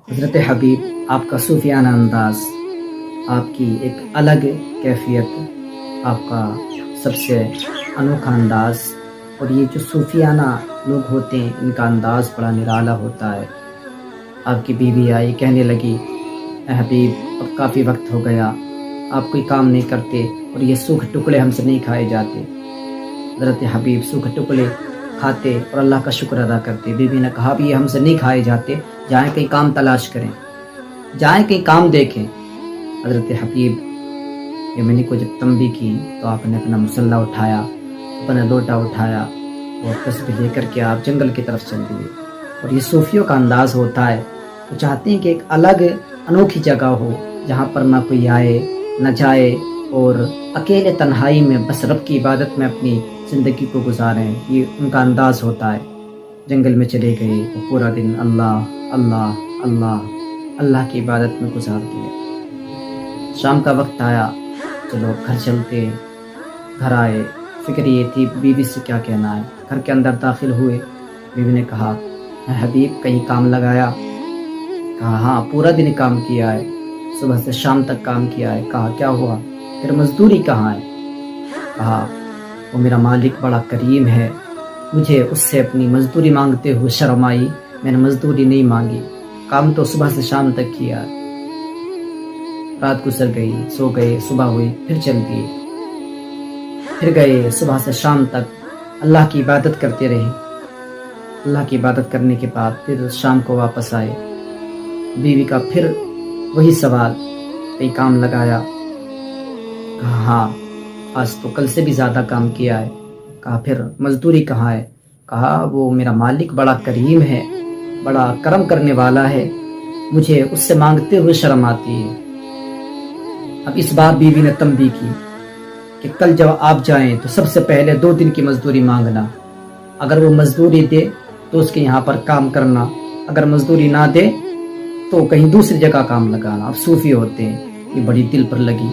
حضرت حبیب آپ کا صوفیانہ انداز، آپ کی ایک الگ کیفیت، آپ کا سب سے انوکھا انداز، اور یہ جو صوفیانہ لوگ ہوتے ہیں ان کا انداز بڑا نرالا ہوتا ہے۔ آپ کی بیوی آئی، کہنے لگی اے حبیب اب کافی وقت ہو گیا، آپ کوئی کام نہیں کرتے اور یہ سوکھ ٹکڑے ہم سے نہیں کھائے جاتے۔ حضرت حبیب سوکھ ٹکڑے کھاتے اور اللہ کا شکر ادا کرتے۔ بیوی نے کہا بھی یہ ہم سے نہیں کھائے جاتے، جائیں کہیں کام تلاش کریں، جائیں کہیں کام دیکھیں۔ حضرت حبیب یمنی کو جب تنبیہ کی تو آپ نے اپنا مسلح اٹھایا، اپنا لوٹا اٹھایا اور تسبیح لے کر کے آپ جنگل کی طرف چل دیے۔ اور یہ صوفیوں کا انداز ہوتا ہے، وہ چاہتے ہیں کہ ایک الگ انوکھی جگہ ہو جہاں پر نہ کوئی آئے نہ جائے، اور اکیلے تنہائی میں بس رب کی عبادت میں اپنی زندگی کو گزاریں۔ یہ ان کا انداز ہوتا ہے۔ جنگل میں چلے گئے اور پورا دن اللہ اللہ اللہ اللہ کی عبادت میں گزار دیا۔ شام کا وقت آیا، چلو گھر چلتے۔ گھر آئے، فکر یہ تھی بیوی سے کیا کہنا ہے۔ گھر کے اندر داخل ہوئے، بیوی نے کہا اے حبیب کہیں کام لگایا؟ کہا ہاں پورا دن کام کیا ہے، صبح سے شام تک کام کیا ہے۔ کہا کیا ہوا؟ پھر مزدوری کہاں ہے؟ کہا وہ میرا مالک بڑا کریم ہے، مجھے اس سے اپنی مزدوری مانگتے ہوئے شرم آئی، میں نے مزدوری نہیں مانگی، کام تو صبح سے شام تک کیا۔ رات گزر گئی، سو گئے، صبح ہوئی، پھر چل دیے، پھر گئے صبح سے شام تک اللہ کی عبادت کرتے رہے۔ اللہ کی عبادت کرنے کے بعد پھر شام کو واپس آئے۔ بیوی کا پھر وہی سوال، کئی کام لگایا؟ کہا ہاں آج تو کل سے بھی زیادہ کام کیا ہے۔ کہا پھر مزدوری کہاں ہے؟ کہا وہ میرا مالک بڑا کریم ہے، بڑا کرم کرنے والا ہے، مجھے اس سے مانگتے ہوئے شرم آتی ہے۔ اب اس بار بیوی نے تنبیہ کی کہ کل جب آپ جائیں تو سب سے پہلے 2 دن کی مزدوری مانگنا، اگر وہ مزدوری دے تو اس کے یہاں پر کام کرنا، اگر مزدوری نہ دے تو کہیں دوسری جگہ کام لگانا۔ اب صوفی ہوتے ہیں، یہ بڑی دل پر لگی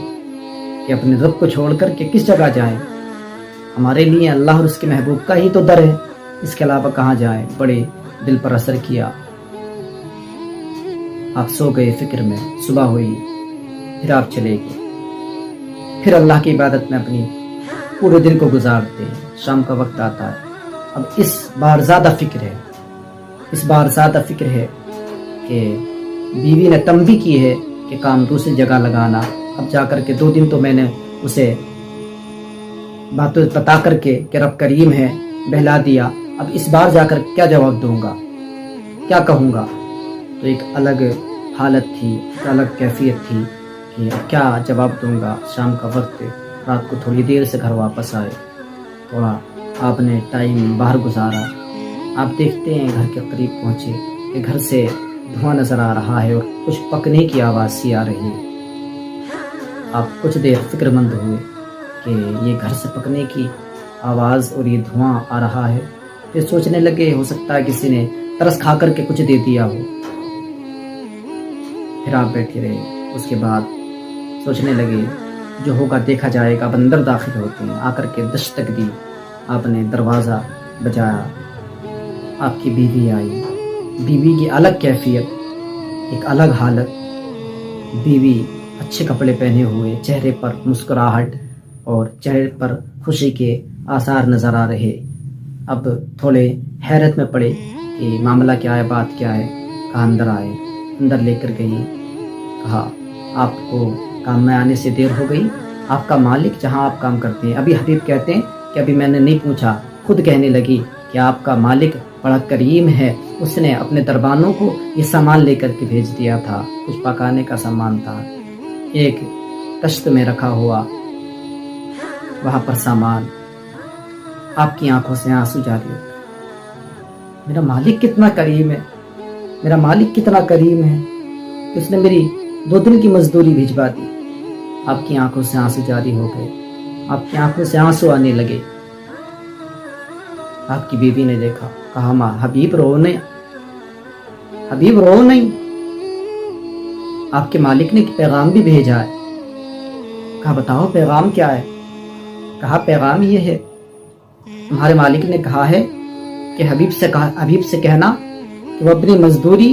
کہ اپنے رب کو چھوڑ کر کے کس جگہ جائیں، ہمارے لیے اللہ اور اس کے محبوب کا ہی تو در ہے، اس کے علاوہ کہاں جائیں۔ بڑے دل پر اثر کیا۔ آپ سو گئے فکر میں، صبح ہوئی، پھر آپ چلے گئے، پھر اللہ کی عبادت میں اپنی پورے دن کو گزارتے ہیں۔ شام کا وقت آتا ہے، اب اس بار زیادہ فکر ہے، اس بار زیادہ فکر ہے کہ بیوی نے تنبیہ کی ہے کہ کام دوسری جگہ لگانا۔ اب جا کر کے 2 دن تو میں نے اسے باتیں بتا کر کے کہ رب کریم ہے بہلا دیا، اب اس بار جا کر کیا جواب دوں گا، کیا کہوں گا؟ تو ایک الگ حالت تھی، ایک الگ کیفیت تھی کہ کیا جواب دوں گا۔ شام کا وقت، رات کو تھوڑی دیر سے گھر واپس آئے، تھوڑا آپ نے ٹائم باہر گزارا۔ آپ دیکھتے ہیں گھر کے قریب پہنچے کہ گھر سے دھواں نظر آ رہا ہے اور کچھ پکنے کی آواز سی آ رہی ہے۔ آپ کچھ دیر فکر مند ہوئے کہ یہ گھر سے پکنے کی آواز اور یہ دھواں آ رہا ہے، پھر سوچنے لگے ہو سکتا ہے کسی نے ترس کھا کر کے کچھ دے دیا ہو۔ پھر آپ بیٹھے رہے، اس کے بعد سوچنے لگے جو ہوگا دیکھا جائے گا۔ اب اندر داخل ہوتے ہیں، آ کر کے دستک دی، آپ نے دروازہ بجایا، آپ کی بیوی آئی۔ بیوی کی الگ کیفیت، ایک الگ حالت، بیوی اچھے کپڑے پہنے ہوئے، چہرے پر مسکراہٹ اور چہرے پر خوشی کے آثار نظر آ رہے۔ اب تھوڑے حیرت میں پڑے کہ معاملہ کیا ہے، بات کیا ہے۔ کہا اندر آئے، اندر لے کر گئی۔ کہا آپ کو کام میں آنے سے دیر ہو گئی، آپ کا مالک جہاں آپ کام کرتے ہیں، ابھی حبیب کہتے ہیں کہ ابھی میں نے نہیں پوچھا، خود کہنے لگی کہ آپ کا مالک بڑا کریم ہے، اس نے اپنے دربانوں کو یہ سامان لے کر کے بھیج دیا تھا، کچھ پکانے کا سامان تھا، ایک کشت میں رکھا ہوا وہاں پر سامان۔ آپ کی آنکھوں سے آنسو جاری ہو گئے۔ میرا مالک کتنا کریم ہے، میرا مالک کتنا کریم ہے کہ اس نے میری 2 دن کی مزدوری بھجوا دی۔ آپ کی آنکھوں سے آنسو جاری ہو گئے، آپ کی آنکھوں سے آنسو آنے لگے۔ آپ کی بیوی نے دیکھا، کہا ماں حبیب رو نہیں، حبیب رو نہیں، آپ کے مالک نے پیغام بھی بھیجا ہے۔ کہا بتاؤ پیغام کیا ہے؟ کہا پیغام یہ ہے، تمہارے مالک نے کہا ہے کہ حبیب سے کہنا کہ وہ اپنی مزدوری